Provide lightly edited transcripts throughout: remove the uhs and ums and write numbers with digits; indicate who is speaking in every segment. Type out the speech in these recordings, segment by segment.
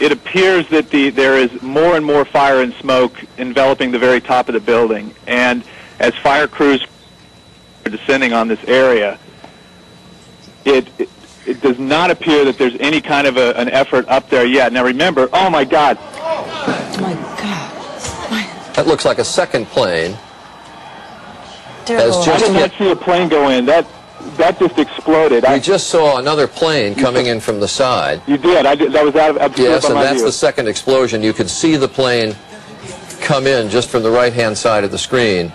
Speaker 1: it appears that there is more and more fire and smoke enveloping the very top of the building. And as fire crews are descending on this area, it does not appear that there's any kind of an effort up there yet. Now remember, oh my God.
Speaker 2: Oh my God.
Speaker 3: That looks like a second plane.
Speaker 1: I did not see a plane go in. That just exploded.
Speaker 3: We just saw another plane coming in from the side.
Speaker 1: You did. That was out of
Speaker 3: Yes, and that's the second explosion. You could see the plane come in just from the right-hand side of the screen.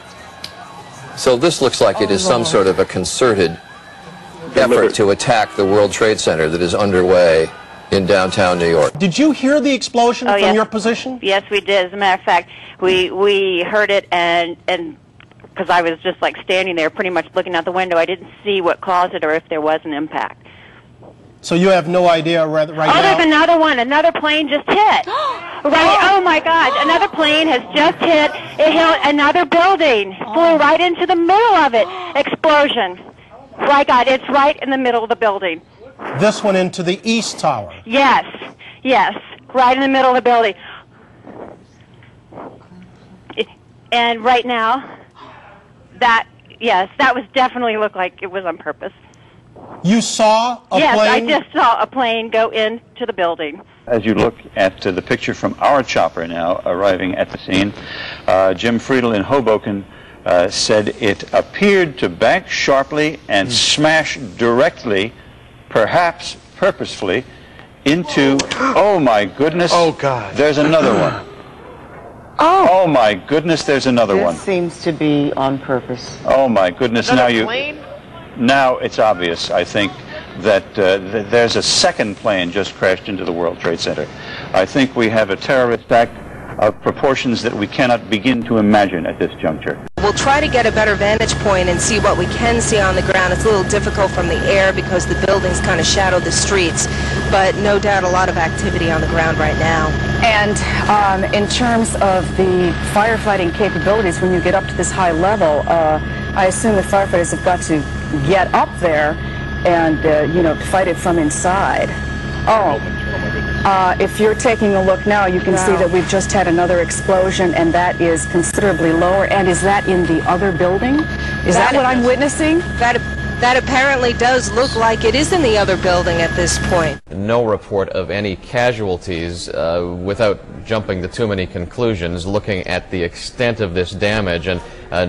Speaker 3: So this looks like it is some sort of a concerted effort to attack the World Trade Center that is underway in downtown New York.
Speaker 4: Did you hear the explosion from your position?
Speaker 5: Yes, we did. As a matter of fact, we heard it, and because I was just like standing there pretty much looking out the window, I didn't see what caused it or if there was an impact.
Speaker 4: So you have no idea right now?
Speaker 5: There's another one. Another plane just hit. Oh my God. Another plane has just hit. It hit another building. Flew right into the middle of it. Explosion. My God, it's right in the middle of the building.
Speaker 4: This one into the East Tower?
Speaker 5: Yes. Yes. Right in the middle of the building. And right now, that was definitely looked like it was on purpose.
Speaker 4: You saw a plane?
Speaker 5: Yes, I just saw a plane go into the building.
Speaker 6: As you look at the picture from our chopper now arriving at the scene, Jim Friedel in Hoboken said it appeared to bank sharply and smash directly, perhaps purposefully, into, oh my goodness,
Speaker 7: oh God,
Speaker 6: there's another one. Oh my goodness, there's another one.
Speaker 2: This seems to be on purpose.
Speaker 6: Oh my goodness, now it's obvious, I think, that there's a second plane just crashed into the World Trade Center. I think we have a terrorist act of proportions that we cannot begin to imagine at this juncture.
Speaker 8: We'll try to get a better vantage point and see what we can see on the ground. It's a little difficult from the air because the buildings kind of shadow the streets, but no doubt a lot of activity on the ground right now.
Speaker 9: And in terms of the firefighting capabilities, when you get up to this high level, I assume the firefighters have got to get up there and, fight it from inside. If you're taking a look now, you can see that we've just had another explosion, and that is considerably lower. And is that in the other building? Is that what I'm witnessing?
Speaker 8: That apparently does look like it is in the other building at this point.
Speaker 10: No report of any casualties. Without jumping to too many conclusions, looking at the extent of this damage and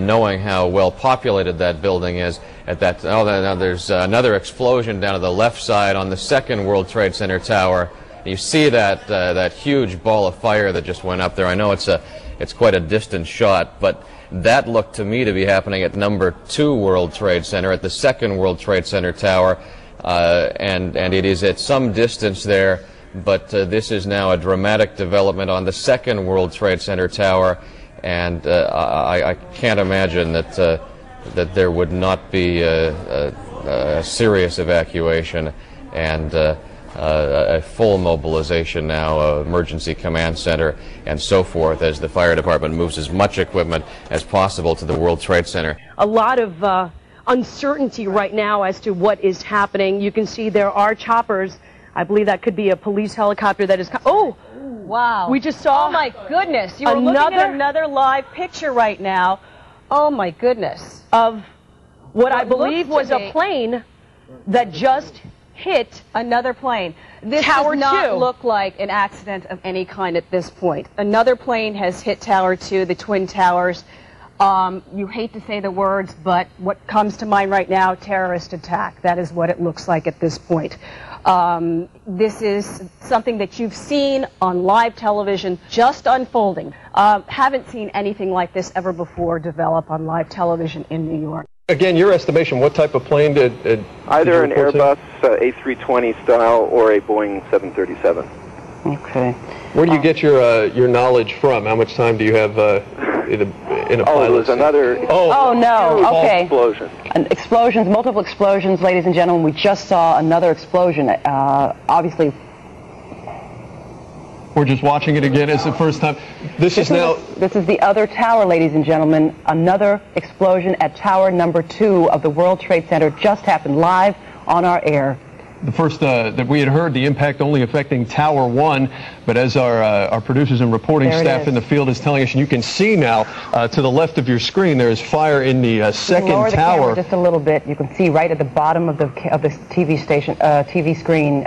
Speaker 10: knowing how well populated that building is, now there's another explosion down to the left side on the second World Trade Center tower. You see that huge ball of fire that just went up there. I know it's quite a distant shot, but that looked to me to be happening at number 2 World Trade Center, at the second World Trade Center tower, and it is at some distance there, but this is now a dramatic development on the second World Trade Center tower, and I can't imagine that there would not be a serious evacuation and a full mobilization now, emergency command center and so forth, as the fire department moves as much equipment as possible to the World Trade Center.
Speaker 11: A lot of uncertainty right now as to what is happening. You can see there are choppers. I believe that could be a police helicopter that is... Oh!
Speaker 12: Wow.
Speaker 11: We just saw...
Speaker 12: Oh my goodness. You're looking at another live picture right now. Oh my goodness.
Speaker 11: Of what I believe was a plane that just hit
Speaker 12: another plane. This does not look like an accident of any kind at this point. Another plane has hit Tower 2, the Twin Towers. You hate to say the words, but what comes to mind right now, terrorist attack. That is what it looks like at this point. This is something that you've seen on live television just unfolding. Haven't seen anything like this ever before develop on live television in New York.
Speaker 7: Again, your estimation, what type of plane did
Speaker 13: either an Airbus A320 style or a Boeing 737.
Speaker 9: Okay.
Speaker 7: Where do you get your knowledge from? How much time do you have in a pilot?
Speaker 13: Oh, there's another...
Speaker 9: Oh no, okay.
Speaker 13: Explosion.
Speaker 9: Explosions, multiple explosions, ladies and gentlemen. We just saw another explosion. Obviously...
Speaker 7: We're just watching it again. It's the first time. This is
Speaker 9: the other tower, ladies and gentlemen. Another explosion at tower number 2 of the World Trade Center just happened live on our air.
Speaker 7: that we had heard the impact only affecting Tower 1, but as our producers and reporting staff in the field is telling us, and you can see now to the left of your screen, there is fire in the second
Speaker 2: lower the
Speaker 7: tower.
Speaker 2: Camera just a little bit. You can see right at the bottom of the TV screen,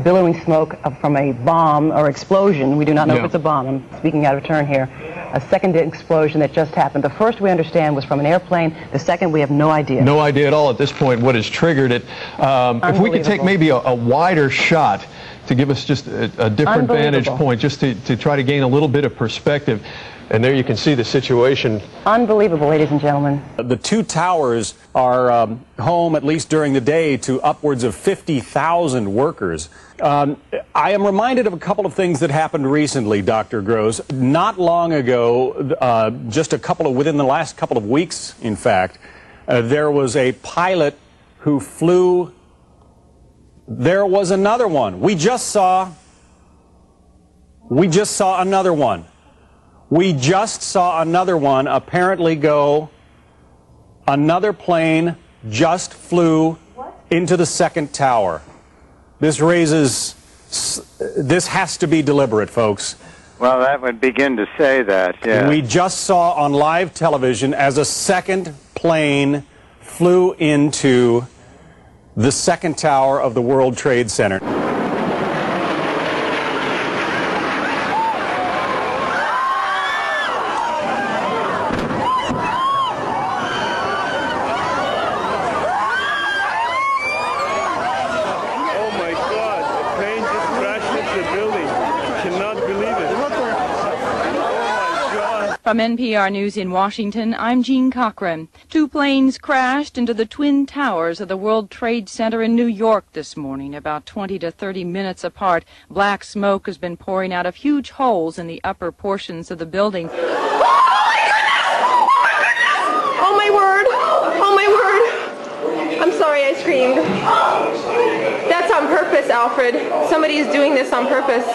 Speaker 2: billowing smoke from a bomb or explosion. We do not know if it's a bomb. I'm speaking out of turn here. A second explosion that just happened. The first we understand was from an airplane. The second we have no idea.
Speaker 7: No idea at all at this point what has triggered it. If we could take maybe a wider shot to give us just a different vantage point, just to try to gain a little bit of perspective. And there you can see the situation.
Speaker 2: Unbelievable, ladies and gentlemen.
Speaker 14: The two towers are home, at least during the day, to upwards of 50,000 workers. I am reminded of a couple of things that happened recently, Dr. Gross. Not long ago, within the last couple of weeks, in fact, there was a pilot who flew. There was another one. We just saw another one. We just saw another one apparently go. Another plane just flew into the second tower. This has to be deliberate, folks.
Speaker 6: Well, that would begin to say that, yeah.
Speaker 14: We just saw on live television as a second plane flew into the second tower of the World Trade Center.
Speaker 15: From NPR News in Washington, I'm Jean Cochran. Two planes crashed into the twin towers of the World Trade Center in New York this morning, about 20 to 30 minutes apart. Black smoke has been pouring out of huge holes in the upper portions of the building.
Speaker 16: Oh my word! Oh my word! I'm sorry I screamed. That's on purpose, Alfred. Somebody is doing this on purpose.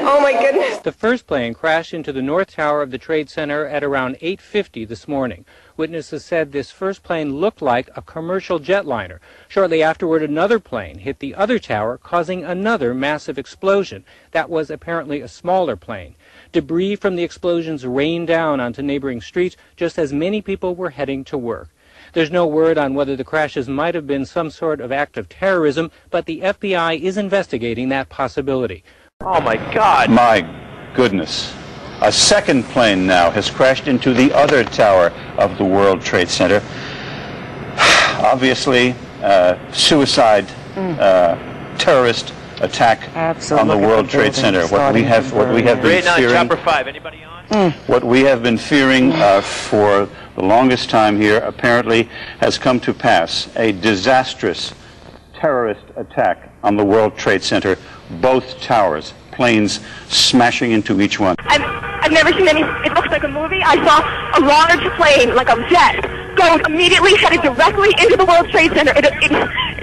Speaker 16: Oh my goodness.
Speaker 17: The first plane crashed into the North Tower of the Trade Center at around 8:50 this morning. Witnesses said this first plane looked like a commercial jetliner. Shortly afterward, another plane hit the other tower, causing another massive explosion. That was apparently a smaller plane. Debris from the explosions rained down onto neighboring streets just as many people were heading to work. There's no word on whether the crashes might have been some sort of act of terrorism, but the FBI is investigating that possibility.
Speaker 6: Oh, my God. My goodness. A second plane now has crashed into the other tower of the World Trade Center. Obviously, suicide, terrorist attack on the World Trade Center. What we have been fearing.
Speaker 18: Chopper 5. Anybody on?
Speaker 6: What we have been fearing for the longest time here apparently has come to pass. A disastrous terrorist attack on the World Trade Center. Both towers, planes smashing into each one.
Speaker 5: I've never seen any. It looks like a movie. I saw a large plane, like a jet, go immediately headed directly into the World Trade Center. It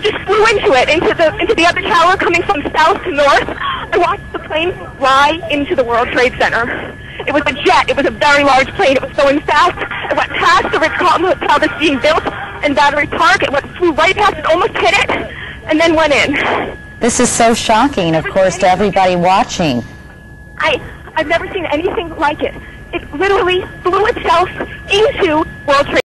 Speaker 5: just flew into it, into the other tower, coming from south to north. I watched the plane fly into the World Trade Center. It was a jet. It was a very large plane. It was going fast. It went past the Ritz-Carlton Hotel that's being built in Battery Park. It flew right past it, almost hit it, and then went in.
Speaker 19: This is so shocking, of course, to everybody watching.
Speaker 5: I've never seen anything like it. It literally flew itself into World Trade